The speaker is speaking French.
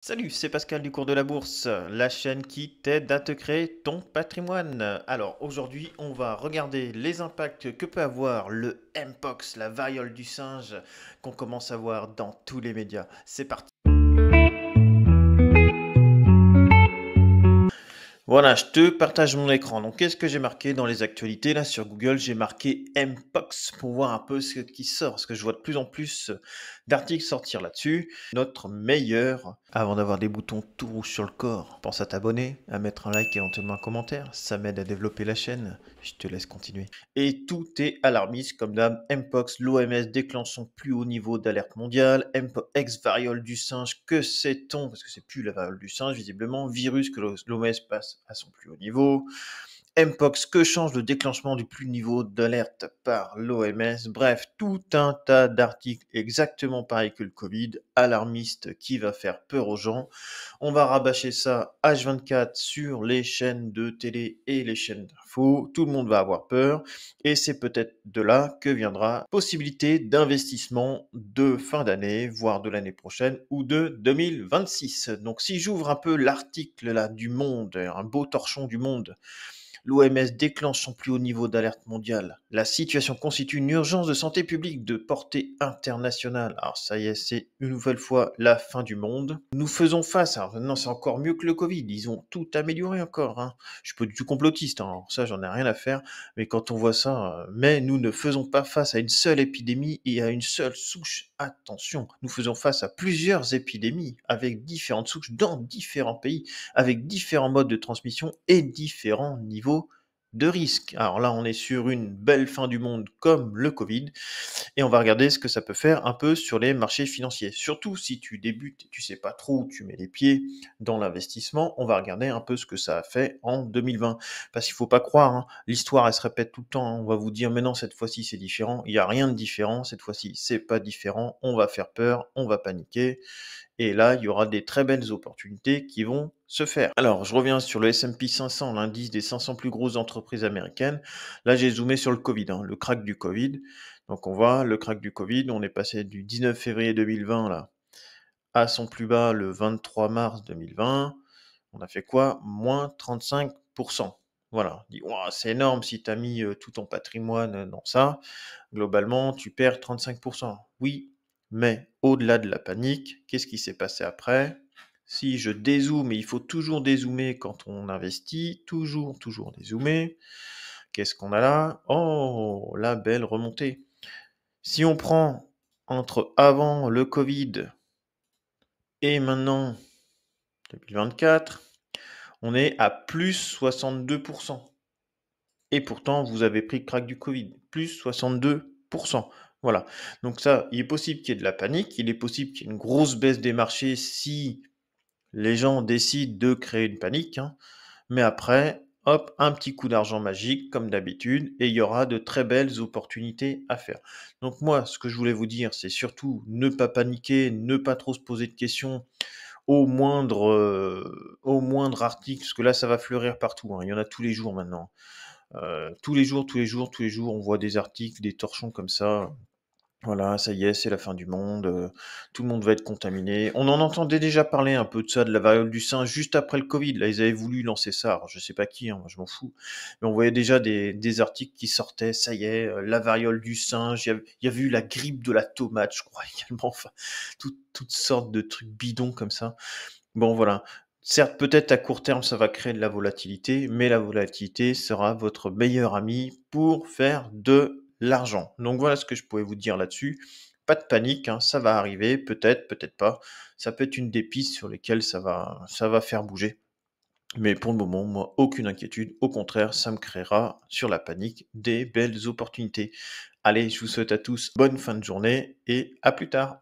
Salut, c'est Pascal du cours de la bourse, la chaîne qui t'aide à te créer ton patrimoine. Alors aujourd'hui, on va regarder les impacts que peut avoir le Mpox, la variole du singe, qu'on commence à voir dans tous les médias. C'est parti. Voilà, je te partage mon écran. Donc, qu'est-ce que j'ai marqué dans les actualités là sur Google? J'ai marqué Mpox pour voir un peu ce qui sort, parce que je vois de plus en plus d'articles sortir là-dessus. Notre meilleur, avant d'avoir des boutons tout rouges sur le corps, pense à t'abonner, à mettre un like et éventuellement un commentaire. Ça m'aide à développer la chaîne. Je te laisse continuer. Et tout est alarmiste comme d'hab. Mpox, l'OMS déclenche son plus haut niveau d'alerte mondiale. Mpox, variole du singe, que sait-on? Parce que c'est plus la variole du singe, visiblement. Virus que l'OMS passe à son plus haut niveau. Mpox, que change le déclenchement du plus niveau d'alerte par l'OMS. Bref, tout un tas d'articles exactement pareil que le Covid, alarmiste qui va faire peur aux gens. On va rabâcher ça H24 sur les chaînes de télé et les chaînes d'infos. Tout le monde va avoir peur. Et c'est peut-être de là que viendra possibilité d'investissement de fin d'année, voire de l'année prochaine ou de 2026. Donc si j'ouvre un peu l'article là du Monde, un beau torchon du Monde, l'OMS déclenche son plus haut niveau d'alerte mondiale. La situation constitue une urgence de santé publique de portée internationale. Alors ça y est, c'est une nouvelle fois la fin du monde. Nous faisons face, alors maintenant c'est encore mieux que le Covid, ils ont tout amélioré encore. Hein. Je suis pas du tout complotiste, hein. Alors ça j'en ai rien à faire, mais quand on voit ça, mais nous ne faisons pas face à une seule épidémie et à une seule souche. Attention, nous faisons face à plusieurs épidémies avec différentes souches dans différents pays, avec différents modes de transmission et différents niveaux de risque. Alors là, on est sur une belle fin du monde comme le Covid, et on va regarder ce que ça peut faire un peu sur les marchés financiers. Surtout si tu débutes et tu sais pas trop où tu mets les pieds dans l'investissement, on va regarder un peu ce que ça a fait en 2020. Parce qu'il faut pas croire, hein, l'histoire elle se répète tout le temps. Hein. On va vous dire, mais non, cette fois-ci c'est différent. Il n'y a rien de différent. Cette fois-ci c'est pas différent. On va faire peur, on va paniquer. Et là, il y aura des très belles opportunités qui vont se faire. Alors, je reviens sur le S&P 500, l'indice des 500 plus grosses entreprises américaines. Là, j'ai zoomé sur le Covid, hein, le crack du Covid. Donc, on voit le crack du Covid. On est passé du 19 février 2020 là, à son plus bas le 23 mars 2020. On a fait quoi? Moins 35%. Voilà, on dit, ouah, c'est énorme si tu as mis tout ton patrimoine dans ça. Globalement, tu perds 35%. Oui, mais au-delà de la panique, qu'est-ce qui s'est passé après? Si je dézoome, et il faut toujours dézoomer quand on investit, toujours dézoomer. Qu'est-ce qu'on a là? Oh, la belle remontée. Si on prend entre avant le Covid et maintenant 2024, on est à plus 62%. Et pourtant, vous avez pris le crack du Covid, plus 62%. Voilà. Donc ça, il est possible qu'il y ait de la panique, il est possible qu'il y ait une grosse baisse des marchés si les gens décident de créer une panique. Hein. Mais après, hop, un petit coup d'argent magique, comme d'habitude, et il y aura de très belles opportunités à faire. Donc moi, ce que je voulais vous dire, c'est surtout ne pas paniquer, ne pas trop se poser de questions au moindre article, parce que là, ça va fleurir partout. Hein. Il y en a tous les jours maintenant. Tous les jours, on voit des articles, des torchons comme ça. Voilà, ça y est, c'est la fin du monde, tout le monde va être contaminé. On en entendait déjà parler un peu de ça, de la variole du singe, juste après le Covid. Là, ils avaient voulu lancer ça. Alors, je sais pas qui, hein, moi, je m'en fous. Mais on voyait déjà des articles qui sortaient, ça y est, la variole du singe. Il y avait eu la grippe de la tomate, je crois, également. Enfin, toutes sortes de trucs bidons comme ça. Bon, voilà. Certes, peut-être à court terme, ça va créer de la volatilité, mais la volatilité sera votre meilleur ami pour faire de l'argent. Donc voilà ce que je pouvais vous dire là-dessus. Pas de panique, hein, ça va arriver, peut-être, peut-être pas. Ça peut être une des pistes sur lesquelles ça va faire bouger. Mais pour le moment, moi, aucune inquiétude. Au contraire, ça me créera sur la panique des belles opportunités. Allez, je vous souhaite à tous bonne fin de journée et à plus tard.